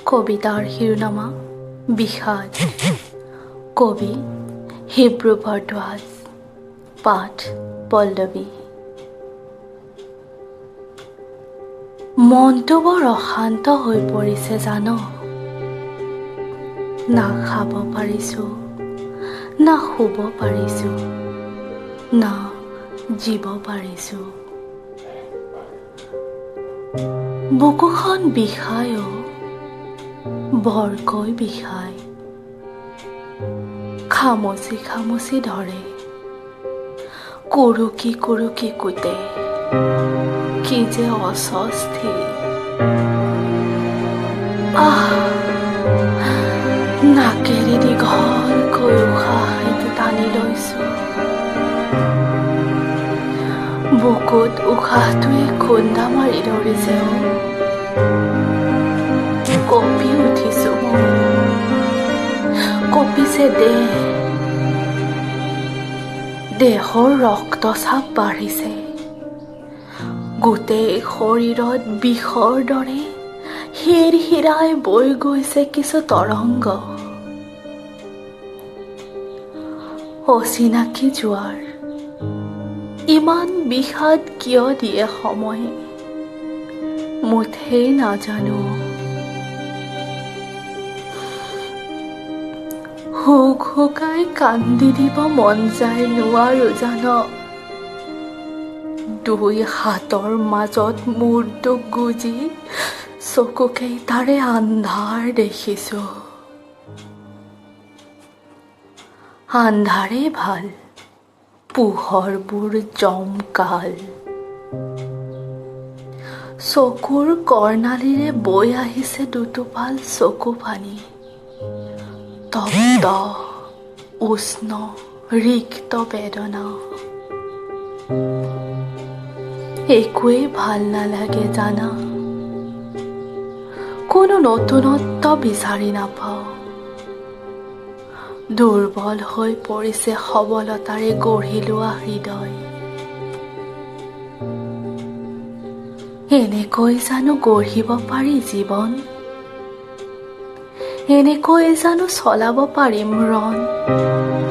কবিতাৰ শিৰোনামা বিষাদ। কবি হিব্ৰু ভৰদ্বাজ। পাঠ পল্লৱী। মনটো বৰ অশান্ত হৈ পৰিছে জান। না খাব পাৰিছো, না শুব পাৰিছো, না জীব পাৰিছো। বুকুখন বিষায় অ, বৰকৈ বিষায়। খামচি খামচি ধৰে, কুৰুকি কুৰুকি কুটে। কি যে অস্বস্তি। নাকেৰে দীঘলকৈ উশাহ এটি টানি লৈছো। বুকুত উশাহটোৱে খুন্দা মাৰি ধৰিছে অ। কঁপি উঠিছো মই, কঁপিছে দেহৰ ৰক্তচাপ বাঢ়িছে। গোটেই শৰীৰত বিষৰ দৰে শিৰ শিৰাই বৈ গৈছে কিছু তৰংগ। অচিনাকি জোৱাৰ, ইমান বিষাদ কিয় দিয়ে সময়ে, মুঠেই নাজানো। হুক হুকাই কান্দি দিব মন যায় নোৱাৰো জান। দুই হাতৰ মাজত মূৰটো গুজি চকুকেইটাৰে আন্ধাৰ দেখিছো। আন্ধাৰেই ভাল, পোহৰবোৰ জমকাল। চকুৰ কৰ্ণালীৰে বৈ আহিছে দুটোপাল চকু পানী। তপ্ত, উষ্ণ, ৰিক্ত বেদনা। একোৱেই ভাল নালাগে জানা। কোনো নতুনত্ব বিচাৰি নাপাওঁ। দুৰ্বল হৈ পৰিছে সবলতাৰে গঢ়ি লোৱা হৃদয়। এনেকৈ জানো গঢ়িব পাৰি জীৱন? এনেকৈ জানো চলাব পাৰিম ৰণ,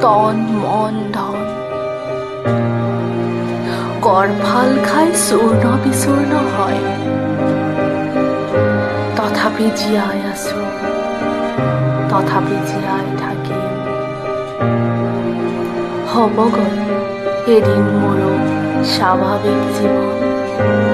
তন মন ধন? গৰফাল খাই চূৰ্ণ বিচূৰ্ণ হয়, তথাপি জীয়াই আছো, তথাপি জীয়াই থাকিম। হ'বগৈ এদিন মোৰো স্বাভাৱিক জীৱন।